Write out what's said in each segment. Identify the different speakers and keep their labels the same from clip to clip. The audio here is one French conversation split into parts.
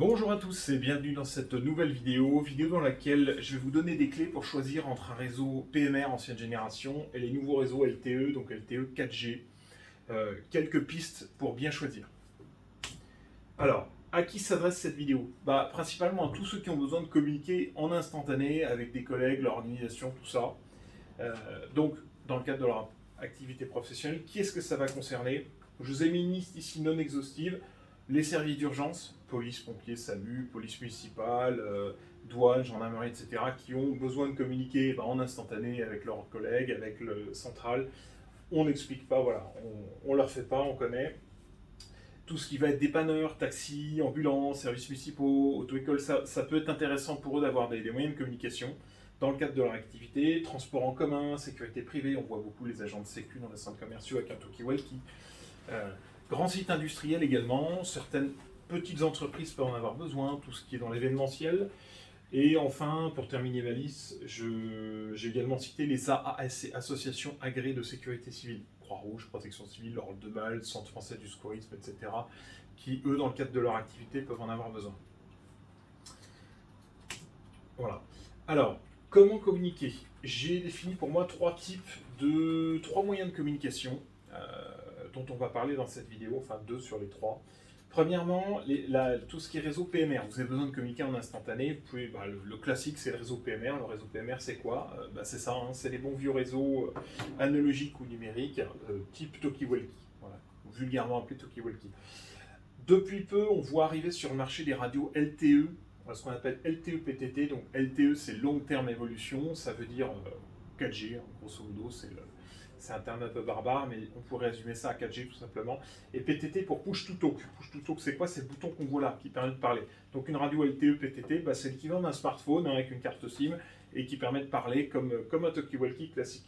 Speaker 1: Bonjour à tous et bienvenue dans cette nouvelle vidéo dans laquelle je vais vous donner des clés pour choisir entre un réseau PMR ancienne génération et les nouveaux réseaux LTE, donc LTE 4G. Quelques pistes pour bien choisir. Alors, à qui s'adresse cette vidéo? Principalement à tous ceux qui ont besoin de communiquer en instantané avec des collègues, leur organisation, tout ça. Donc, dans le cadre de leur activité professionnelle, qui est-ce que ça va concerner? Je vous ai mis une liste ici non exhaustive. Les services d'urgence, police, pompiers, SAMU, police municipale, douane, gendarmerie, etc., qui ont besoin de communiquer en instantané avec leurs collègues, avec le central. On n'explique pas, voilà, on ne leur fait pas, on connaît. Tout ce qui va être dépanneur, taxi, ambulance, services municipaux, auto-école, ça peut être intéressant pour eux d'avoir des moyens de communication dans le cadre de leur activité. Transport en commun, sécurité privée, on voit beaucoup les agents de sécu dans les centres commerciaux avec un talkie-walkie. Grands sites industriels également, certaines petites entreprises peuvent en avoir besoin, tout ce qui est dans l'événementiel. Et enfin, pour terminer ma liste, j'ai également cité les AASC, Associations agréées de sécurité civile, Croix-Rouge, Protection civile, Ordre de Bâle, Centre français du secourisme, etc., qui, eux, dans le cadre de leur activité, peuvent en avoir besoin. Voilà. Alors, comment communiquer? J'ai défini pour moi trois moyens de communication dont on va parler dans cette vidéo, enfin deux sur les trois. Premièrement, tout ce qui est réseau PMR. Vous avez besoin de communiquer en instantané. Vous pouvez, le classique, c'est le réseau PMR. Le réseau PMR, c'est quoi? C'est ça, hein, c'est les bons vieux réseaux analogiques ou numériques, type talkie-walkie. Voilà, vulgairement appelé talkie-walkie. Depuis peu, on voit arriver sur le marché des radios LTE, ce qu'on appelle LTE-PTT. Donc LTE, c'est Long Term Evolution, ça veut dire 4G, hein, grosso modo, c'est un terme un peu barbare, mais on pourrait résumer ça à 4G tout simplement. Et PTT pour Push to Talk. Push to Talk, c'est quoi? C'est le bouton qu'on voit là, qui permet de parler. Donc une radio LTE PTT, c'est l'équivalent d'un smartphone avec une carte SIM et qui permet de parler comme un talkie-walkie classique.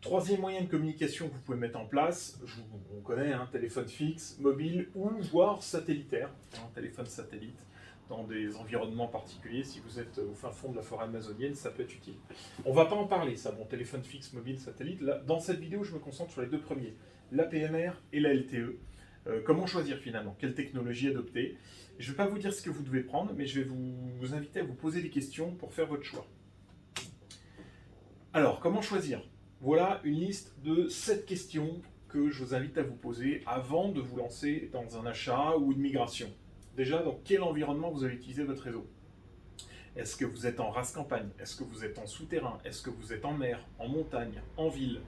Speaker 1: Troisième moyen de communication que vous pouvez mettre en place, on connaît, téléphone fixe, mobile ou voire satellitaire, téléphone satellite, dans des environnements particuliers. Si vous êtes au fin fond de la forêt amazonienne, ça peut être utile. On ne va pas en parler, ça, téléphone fixe, mobile, satellite. Là, dans cette vidéo, je me concentre sur les deux premiers, la PMR et la LTE. Comment choisir finalement? Quelle technologie adopter? Je ne vais pas vous dire ce que vous devez prendre, mais je vais vous inviter à vous poser des questions pour faire votre choix. Alors, comment choisir? Voilà une liste de 7 questions que je vous invite à vous poser avant de vous lancer dans un achat ou une migration. Déjà, dans quel environnement vous allez utiliser votre réseau? Est-ce que vous êtes en race campagne? Est-ce que vous êtes en souterrain? Est-ce que vous êtes en mer, en montagne, en ville,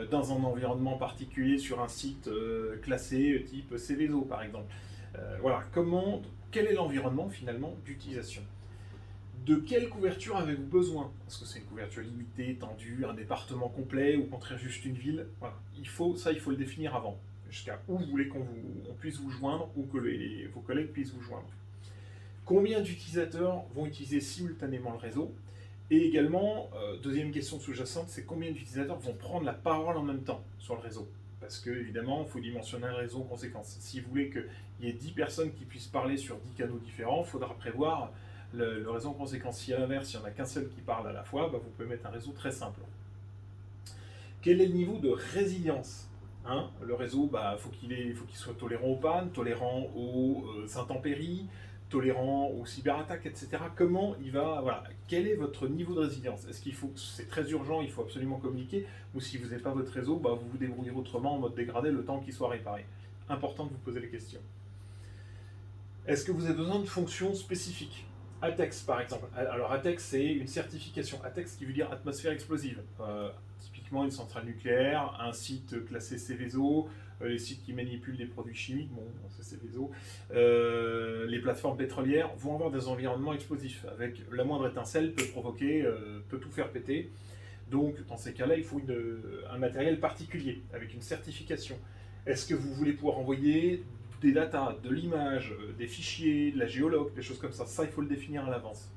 Speaker 1: dans un environnement particulier sur un site classé type Céveso par exemple? Voilà, quel est l'environnement finalement d'utilisation? De quelle couverture avez-vous besoin? Est-ce que c'est une couverture limitée, tendue, un département complet, ou au contraire juste une ville? Voilà. Il faut le définir avant, jusqu'à où vous voulez qu'on puisse vous joindre ou que vos collègues puissent vous joindre. Combien d'utilisateurs vont utiliser simultanément le réseau? Et également, deuxième question sous-jacente, c'est combien d'utilisateurs vont prendre la parole en même temps sur le réseau? Parce que, évidemment, il faut dimensionner un réseau en conséquence. Si vous voulez qu'il y ait 10 personnes qui puissent parler sur 10 canaux différents, il faudra prévoir le réseau en conséquence. Si à l'inverse, il n'y en a qu'un seul qui parle à la fois, vous pouvez mettre un réseau très simple. Quel est le niveau de résilience? Le réseau, faut qu'il soit tolérant aux pannes, tolérant aux intempéries, tolérant aux cyberattaques, etc. Comment il va, voilà, quel est votre niveau de résilience? Est-ce qu'il faut, c'est très urgent, il faut absolument communiquer, ou si vous n'avez pas votre réseau, vous vous débrouillez autrement en mode dégradé le temps qu'il soit réparé? Important de vous poser les questions. Est-ce que vous avez besoin de fonctions spécifiques? ATEX par exemple. Alors ATEX, c'est une certification. ATEX qui veut dire atmosphère explosive. Typiquement une centrale nucléaire, un site classé Céveso, les sites qui manipulent des produits chimiques, c'est Céveso. Les plateformes pétrolières vont avoir des environnements explosifs. Avec la moindre étincelle peut tout faire péter. Donc dans ces cas-là, il faut un matériel particulier, avec une certification. Est-ce que vous voulez pouvoir envoyer des datas, de l'image, des fichiers, de la géologue, des choses comme ça? Ça, il faut le définir à l'avance.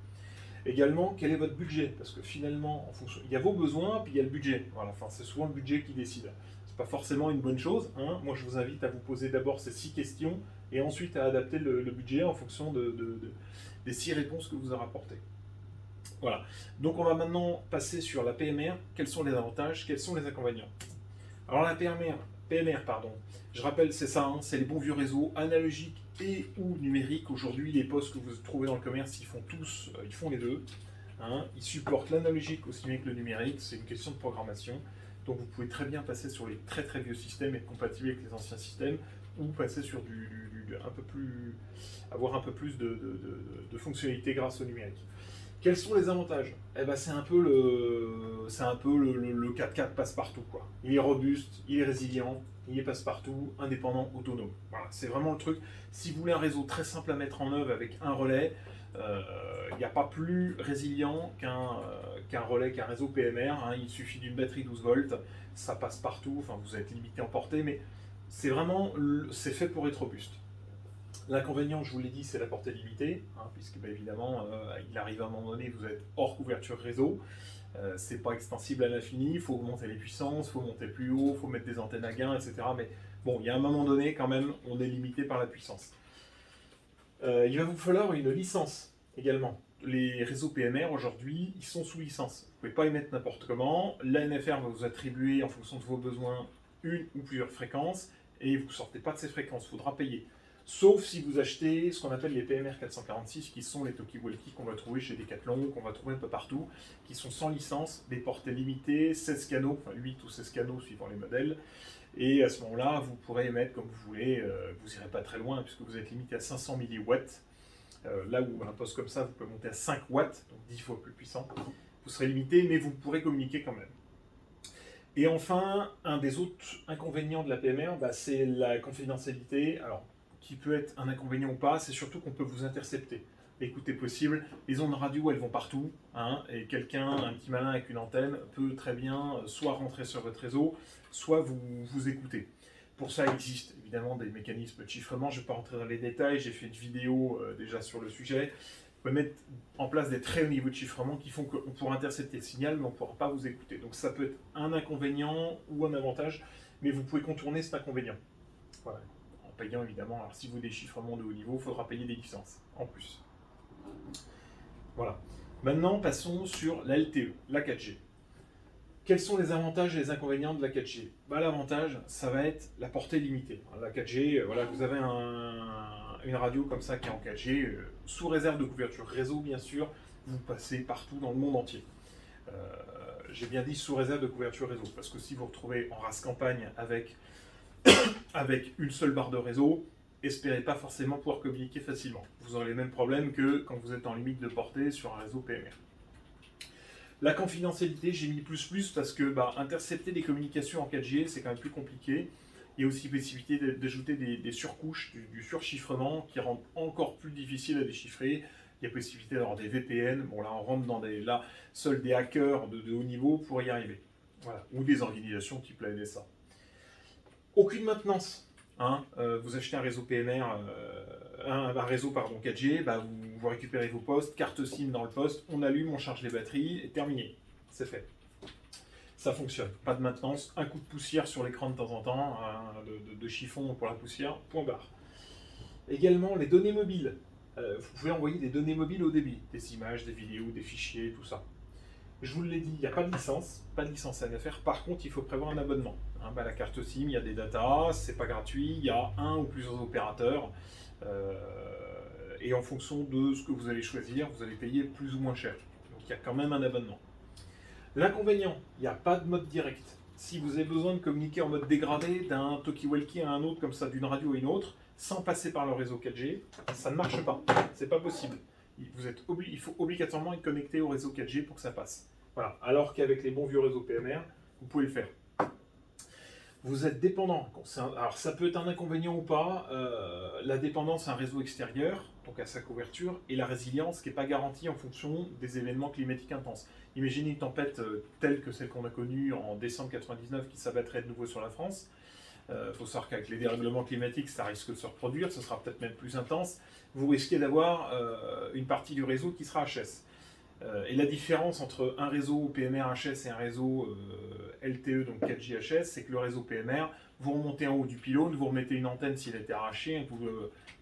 Speaker 1: Également, quel est votre budget? Parce que finalement, il y a vos besoins, puis il y a le budget. Voilà, c'est souvent le budget qui décide. C'est pas forcément une bonne chose. Moi, je vous invite à vous poser d'abord ces 6 questions et ensuite à adapter le budget en fonction des 6 réponses que vous aurez apportées. Voilà. Donc, on va maintenant passer sur la PMR. Quels sont les avantages? Quels sont les inconvénients? Alors, la PMR, PMR, pardon. Je rappelle, c'est ça, hein, c'est les bons vieux réseaux analogiques et ou numériques. Aujourd'hui, les postes que vous trouvez dans le commerce, ils font tous, ils font les deux. Hein. Ils supportent l'analogique aussi bien que le numérique, c'est une question de programmation. Donc vous pouvez très bien passer sur les très très vieux systèmes et être compatible avec les anciens systèmes, ou passer sur un peu plus, avoir un peu plus de fonctionnalités grâce au numérique. Quels sont les avantages? Eh ben, c'est un peu le 4x4 passe-partout, quoi. Il est robuste, il est résilient, il est passe-partout, indépendant, autonome. Voilà, c'est vraiment le truc. Si vous voulez un réseau très simple à mettre en œuvre avec un relais, il n'y a pas plus résilient qu'un relais, qu'un réseau PMR. Hein. Il suffit d'une batterie 12 volts, ça passe partout. Enfin, vous êtes limité en portée, mais c'est fait pour être robuste. L'inconvénient, je vous l'ai dit, c'est la portée limitée, hein, puisque bah, évidemment, il arrive à un moment donné, vous êtes hors couverture réseau. C'est pas extensible à l'infini, il faut augmenter les puissances, il faut monter plus haut, il faut mettre des antennes à gain, etc. Mais bon, il y a un moment donné, quand même, on est limité par la puissance. Il va vous falloir une licence également. Les réseaux PMR aujourd'hui, ils sont sous licence. Vous ne pouvez pas les mettre n'importe comment. L'ANFR va vous attribuer en fonction de vos besoins une ou plusieurs fréquences et vous ne sortez pas de ces fréquences, il faudra payer. Sauf si vous achetez ce qu'on appelle les PMR 446, qui sont les talkie-walkie qu'on va trouver chez Decathlon, qu'on va trouver un peu partout, qui sont sans licence, des portées limitées, 16 canaux, enfin 8 ou 16 canaux suivant les modèles. Et à ce moment-là, vous pourrez émettre comme vous voulez, vous n'irez pas très loin puisque vous êtes limité à 500 milliwatts. Là où un poste comme ça, vous pouvez monter à 5 watts, donc 10 fois plus puissant. Vous serez limité, mais vous pourrez communiquer quand même. Et enfin, un des autres inconvénients de la PMR, bah, c'est la confidentialité. Alors, qui peut être un inconvénient ou pas, c'est surtout qu'on peut vous intercepter. Écoutez possible, les ondes radio elles vont partout, hein, et quelqu'un, un petit malin avec une antenne, peut très bien soit rentrer sur votre réseau, soit vous écouter. Pour ça, il existe évidemment des mécanismes de chiffrement, je ne vais pas rentrer dans les détails, j'ai fait une vidéo déjà sur le sujet. Vous pouvez mettre en place des très hauts niveaux de chiffrement qui font qu'on pourra intercepter le signal, mais on ne pourra pas vous écouter. Donc ça peut être un inconvénient ou un avantage, mais vous pouvez contourner cet inconvénient. Voilà. En payant évidemment, alors si vous voulez des chiffrements de haut niveau, il faudra payer des licences en plus. Voilà. Maintenant, passons sur la LTE, la 4G. Quels sont les avantages et les inconvénients de la 4G? Bah, l'avantage, ça va être la portée limitée. La 4G, voilà, vous avez une radio comme ça qui est en 4G, sous réserve de couverture réseau, bien sûr, vous passez partout dans le monde entier. J'ai bien dit sous réserve de couverture réseau, parce que si vous vous retrouvez en race campagne avec une seule barre de réseau, espérez pas forcément pouvoir communiquer facilement. Vous aurez les mêmes problèmes que quand vous êtes en limite de portée sur un réseau PMR. La confidentialité, j'ai mis plus parce que intercepter des communications en 4G, c'est quand même plus compliqué. Il y a aussi possibilité d'ajouter des surcouches, du surchiffrement qui rendent encore plus difficile à déchiffrer. Il y a possibilité d'avoir des VPN. Bon, là, on rentre dans là, seuls des hackers de haut niveau pourraient y arriver. Voilà. Ou des organisations type la NSA. Aucune maintenance. Hein. Vous achetez un réseau PMR, un réseau 4G, vous récupérez vos postes, carte SIM dans le poste, on allume, on charge les batteries, et terminé. C'est fait. Ça fonctionne. Pas de maintenance, un coup de poussière sur l'écran de temps en temps, de chiffon pour la poussière, point barre. Également, les données mobiles. Vous pouvez envoyer des données mobiles au débit, des images, des vidéos, des fichiers, tout ça. Je vous l'ai dit, il n'y a pas de licence à faire. Par contre, il faut prévoir un abonnement. La carte SIM, il y a des datas, c'est pas gratuit, il y a un ou plusieurs opérateurs. Et en fonction de ce que vous allez choisir, vous allez payer plus ou moins cher. Donc il y a quand même un abonnement. L'inconvénient, il n'y a pas de mode direct. Si vous avez besoin de communiquer en mode dégradé d'un talkie-walkie à un autre, comme ça, d'une radio à une autre, sans passer par le réseau 4G, ça ne marche pas. C'est pas possible. Il faut obligatoirement être connecté au réseau 4G pour que ça passe. Voilà. Alors qu'avec les bons vieux réseaux PMR, vous pouvez le faire. Vous êtes dépendant. Alors ça peut être un inconvénient ou pas. La dépendance à un réseau extérieur, donc à sa couverture, et la résilience qui n'est pas garantie en fonction des événements climatiques intenses. Imaginez une tempête telle que celle qu'on a connue en décembre 99 qui s'abattrait de nouveau sur la France. Faut savoir qu'avec les dérèglements climatiques, ça risque de se reproduire, ce sera peut-être même plus intense. Vous risquez d'avoir une partie du réseau qui sera HS. Et la différence entre un réseau PMR HS et un réseau LTE, donc 4G HS, c'est que le réseau PMR, vous remontez en haut du pylône, vous remettez une antenne s'il a été arraché, vous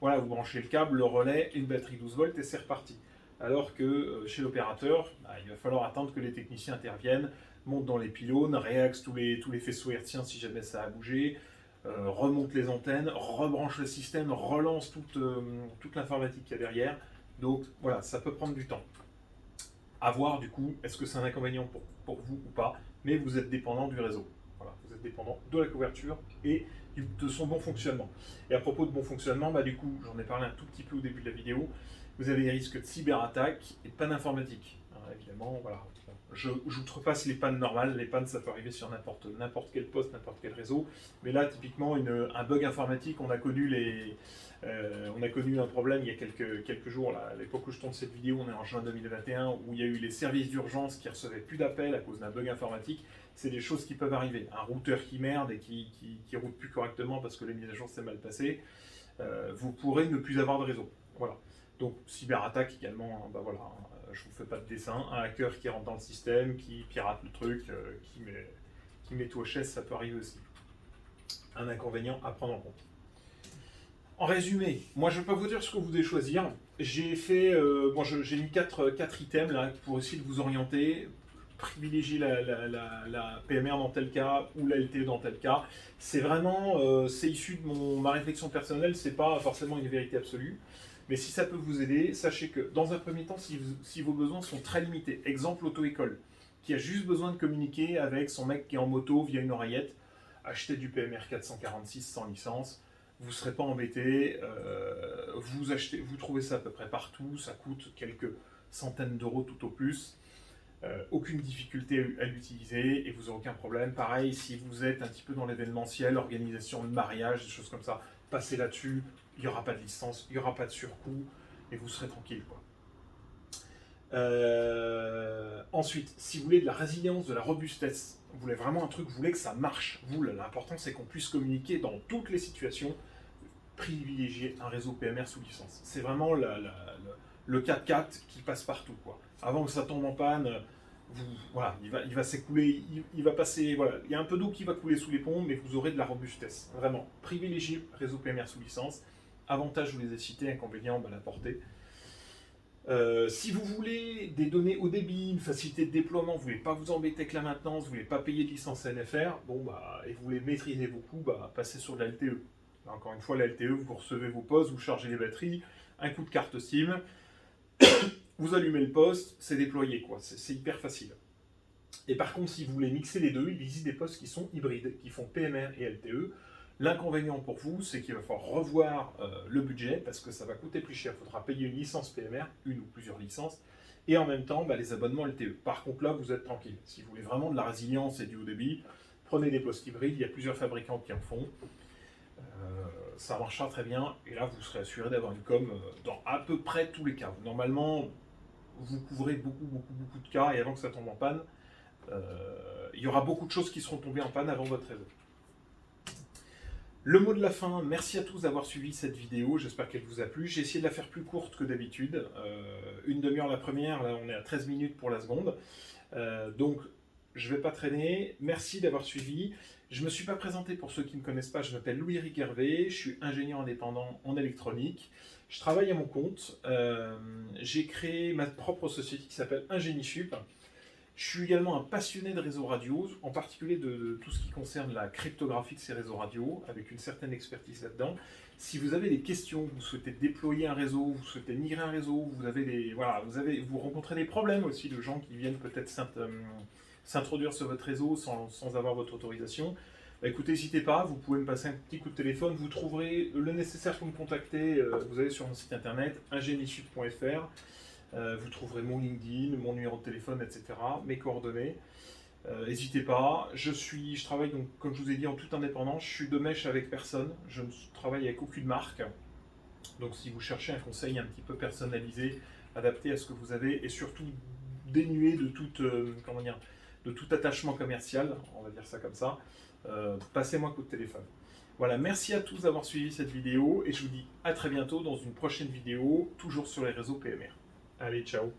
Speaker 1: branchez le câble, le relais, une batterie 12 volts et c'est reparti. Alors que chez l'opérateur, il va falloir attendre que les techniciens interviennent, montent dans les pylônes, réaxent tous les faisceaux hertziens si jamais ça a bougé, remonte les antennes, rebranche le système, relance toute l'informatique qu'il y a derrière. Donc voilà, ça peut prendre du temps. À voir du coup, est-ce que c'est un inconvénient pour vous ou pas, mais vous êtes dépendant du réseau. Voilà, vous êtes dépendant de la couverture et de son bon fonctionnement. Et à propos de bon fonctionnement, bah, du coup, j'en ai parlé un tout petit peu au début de la vidéo, vous avez des risques de cyberattaque et de panne informatique. Évidemment, voilà. Je outrepasse les pannes normales. Les pannes, ça peut arriver sur n'importe quel poste, n'importe quel réseau. Mais là, typiquement, un bug informatique, on a connu un problème il y a quelques jours, là, à l'époque où je tourne cette vidéo, on est en juin 2021, où il y a eu les services d'urgence qui recevaient plus d'appels à cause d'un bug informatique. C'est des choses qui peuvent arriver. Un routeur qui merde et qui route plus correctement parce que les mises à jour s'est mal passées, vous pourrez ne plus avoir de réseau. Voilà. Donc, cyberattaque également, bah voilà, je vous fais pas de dessin. Un hacker qui rentre dans le système, qui pirate le truc, qui met tout aux chaises, ça peut arriver aussi. Un inconvénient à prendre en compte. En résumé, moi je ne vais pas vous dire ce que vous devez choisir. J'ai mis 4 items là pour essayer de vous orienter. Privilégier la PMR dans tel cas ou la LTE dans tel cas. C'est vraiment, c'est issu de ma réflexion personnelle, c'est pas forcément une vérité absolue. Mais si ça peut vous aider, sachez que dans un premier temps, si vos besoins sont très limités, exemple auto-école, qui a juste besoin de communiquer avec son mec qui est en moto via une oreillette, achetez du PMR 446 sans licence, vous ne serez pas embêté, vous trouvez ça à peu près partout, ça coûte quelques centaines d'euros tout au plus. Aucune difficulté à l'utiliser et vous n'aurez aucun problème. Pareil, si vous êtes un petit peu dans l'événementiel, organisation de mariage, des choses comme ça, passez là-dessus, il n'y aura pas de licence, il n'y aura pas de surcoût et vous serez tranquille, quoi. Ensuite, si vous voulez de la résilience, de la robustesse, vous voulez vraiment un truc, vous voulez que ça marche. Vous, l'important c'est qu'on puisse communiquer dans toutes les situations, privilégier un réseau PMR sous licence. C'est vraiment le 4x4 qui passe partout, quoi. Avant que ça tombe en panne, voilà, il va s'écouler, il va passer, voilà, il y a un peu d'eau qui va couler sous les ponts, mais vous aurez de la robustesse. Vraiment, privilégiez réseau PMR sous licence. Avantages, je vous les ai cités, inconvénients, la portée. Si vous voulez des données haut débit, une facilité de déploiement, vous ne voulez pas vous embêter avec la maintenance, vous ne voulez pas payer de licence NFR, et vous voulez maîtriser vos coûts, passez sur de la LTE. Encore une fois, la LTE, vous recevez vos postes, vous chargez les batteries, un coup de carte SIM, vous allumez le poste, c'est déployé, quoi. C'est hyper facile. Et par contre, si vous voulez mixer les deux, il existe des postes qui sont hybrides, qui font PMR et LTE. L'inconvénient pour vous, c'est qu'il va falloir revoir le budget, parce que ça va coûter plus cher. Il faudra payer une licence PMR, une ou plusieurs licences, et en même temps, les abonnements LTE. Par contre, là, vous êtes tranquille. Si vous voulez vraiment de la résilience et du haut débit, prenez des postes hybrides, il y a plusieurs fabricants qui en font. Ça marchera très bien, et là, vous serez assuré d'avoir une com dans à peu près tous les cas. Normalement, vous couvrez beaucoup de cas, et avant que ça tombe en panne, il y aura beaucoup de choses qui seront tombées en panne avant votre réseau. Le mot de la fin, merci à tous d'avoir suivi cette vidéo, j'espère qu'elle vous a plu. J'ai essayé de la faire plus courte que d'habitude, une demi-heure la première, là on est à 13 minutes pour la seconde. Donc je ne vais pas traîner, merci d'avoir suivi. Je ne me suis pas présenté pour ceux qui ne me connaissent pas, je m'appelle Louis-Éric Hervé, je suis ingénieur indépendant en électronique. Je travaille à mon compte, j'ai créé ma propre société qui s'appelle Ingénisup. Je suis également un passionné de réseaux radio, en particulier de tout ce qui concerne la cryptographie de ces réseaux radio, avec une certaine expertise là-dedans. Si vous avez des questions, vous souhaitez déployer un réseau, vous souhaitez migrer un réseau, vous rencontrez des problèmes aussi de gens qui viennent peut-être s'introduire sur votre réseau sans avoir votre autorisation, écoutez, n'hésitez pas, vous pouvez me passer un petit coup de téléphone, vous trouverez le nécessaire pour me contacter, vous allez sur mon site internet, ingénisup.fr. Vous trouverez mon LinkedIn, mon numéro de téléphone, etc., mes coordonnées. N'hésitez pas. Je travaille donc, comme je vous ai dit, en toute indépendance. Je suis de mèche avec personne. Je ne travaille avec aucune marque. Donc, si vous cherchez un conseil un petit peu personnalisé, adapté à ce que vous avez, et surtout dénué de tout attachement commercial, on va dire ça comme ça, passez-moi un coup de téléphone. Voilà, merci à tous d'avoir suivi cette vidéo, et je vous dis à très bientôt dans une prochaine vidéo, toujours sur les réseaux PMR. Allez, ciao!